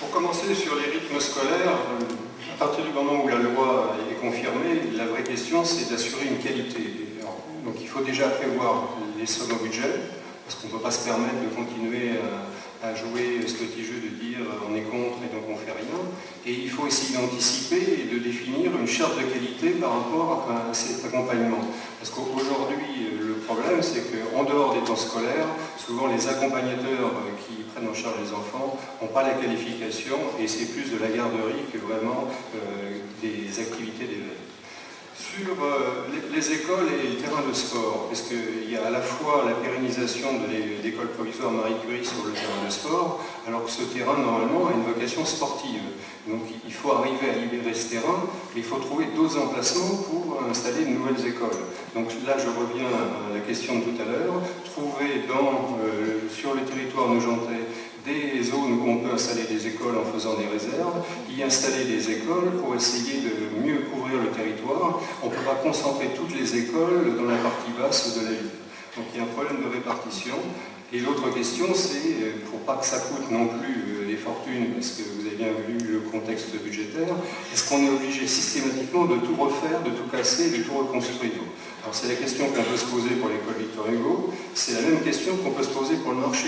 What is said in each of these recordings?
Pour commencer sur les rythmes scolaires, à partir du moment où la loi est confirmée, la vraie question c'est d'assurer une qualité. Alors, donc il faut déjà prévoir les sommes au budget, parce qu'on ne peut pas se permettre de continuer à jouer ce petit jeu de dire on est contre et donc on ne fait rien. Et il faut essayer d'anticiper et de définir une charte de qualité par rapport à cet accompagnement. Parce qu'aujourd'hui, le problème c'est qu'en dehors des temps scolaires, souvent les accompagnateurs qui prennent en charge les enfants n'ont pas la qualification et c'est plus de la garderie que vraiment des activités d'éveil. Sur les écoles et le terrain de sport, parce qu'il y a à la fois la pérennisation de l'école provisoire Marie Curie sur le terrain de sport, alors que ce terrain, normalement, a une vocation sportive. Donc il faut arriver à libérer ce terrain, mais il faut trouver d'autres emplacements pour installer de nouvelles écoles. Donc là, je reviens à la question de tout à l'heure, trouver sur le territoire nogentais des zones où on peut installer des écoles en faisant des réserves, y installer des écoles pour essayer de mieux couvrir le territoire. On ne peut pas concentrer toutes les écoles dans la partie basse de la ville. Donc il y a un problème de répartition. Et l'autre question, c'est, pour pas que ça coûte non plus des fortunes, parce que vous avez bien vu le contexte budgétaire, est-ce qu'on est obligé systématiquement de tout refaire, de tout casser, de tout reconstruire? Alors c'est la question qu'on peut se poser pour l'école Victor Hugo, c'est la même question qu'on peut se poser pour le marché.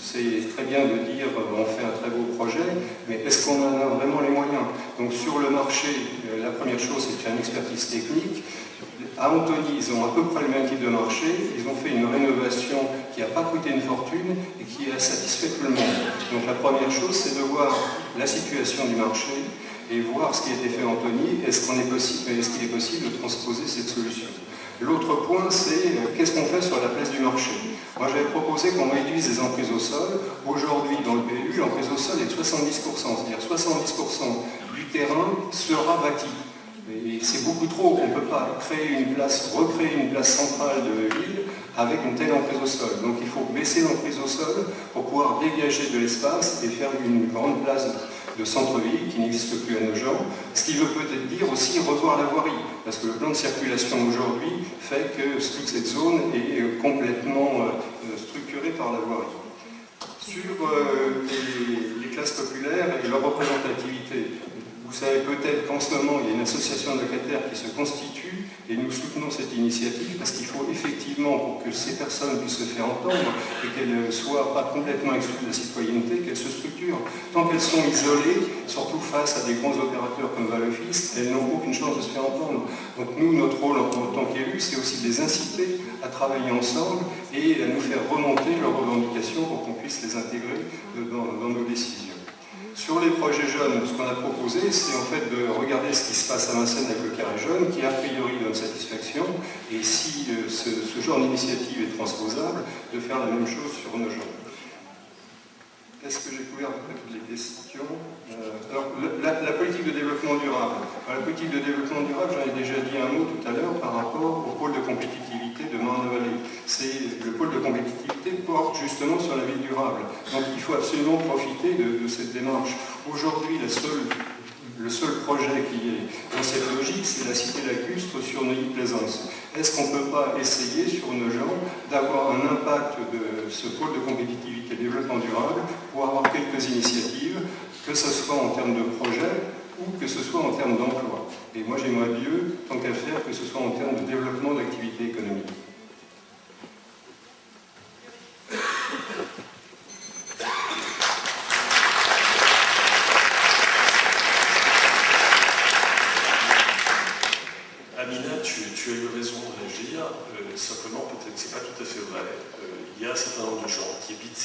C'est très bien de dire on fait un très beau projet, mais est-ce qu'on en a vraiment les moyens? Donc sur le marché, la première chose c'est de faire une expertise technique. À Antony, ils ont à peu près le même type de marché, ils ont fait une rénovation qui n'a pas coûté une fortune et qui a satisfait tout le monde. Donc la première chose c'est de voir la situation du marché et voir ce qui a été fait à Antony, est-ce qu'il est possible de transposer cette solution. L'autre point, c'est qu'est-ce qu'on fait sur la place du marché. Moi, j'avais proposé qu'on réduise les emprises au sol. Aujourd'hui, dans le PLU, l'emprise au sol est de 70%, c'est-à-dire 70% du terrain sera bâti. Et c'est beaucoup trop, on ne peut pas recréer une place centrale de ville avec une telle emprise au sol. Donc il faut baisser l'emprise au sol pour pouvoir dégager de l'espace et faire une grande place de centre-ville qui n'existe plus à Nogent. Ce qui veut peut-être dire aussi revoir la voirie, parce que le plan de circulation aujourd'hui fait que toute cette zone est complètement structurée par la voirie. Sur les classes populaires et leur représentativité, vous savez peut-être qu'en ce moment, il y a une association de locataires qui se constitue et nous soutenons cette initiative parce qu'il faut effectivement, pour que ces personnes puissent se faire entendre et qu'elles ne soient pas complètement exclues de la citoyenneté, qu'elles se structurent. Tant qu'elles sont isolées, surtout face à des grands opérateurs comme Valoffice, elles n'ont aucune chance de se faire entendre. Donc nous, notre rôle en tant qu'élus, c'est aussi de les inciter à travailler ensemble et à nous faire remonter leurs revendications pour qu'on puisse les intégrer dans nos décisions. Sur les projets jeunes, ce qu'on a proposé, c'est en fait de regarder ce qui se passe à Vincennes avec le carré jaune, qui a priori donne satisfaction, et si ce genre d'initiative est transposable, de faire la même chose sur Nogent. Est-ce que j'ai couvert toutes les questions? Alors, la politique de développement durable. La politique de développement durable, j'en ai déjà dit un mot tout à l'heure par rapport au pôle de compétitivité de Marne-la-Vallée. Le pôle de compétitivité porte justement sur la ville durable. Donc il faut absolument profiter de cette démarche. Aujourd'hui, le seul projet qui est dans cette logique, c'est la cité lacustre sur Neuilly-Plaisance. Est-ce qu'on ne peut pas essayer sur Nogent d'avoir un impact de ce pôle de compétitivité et développement durable pour avoir quelques initiatives, que ce soit en termes de projet ou que ce soit en termes d'emploi. Et moi j'aimerais mieux, tant qu'à faire, que ce soit en termes de développement d'activité économique. Amina, tu as eu raison de réagir, simplement peut-être que ce n'est pas tout à fait vrai. Il y a un certain nombre de gens qui habitent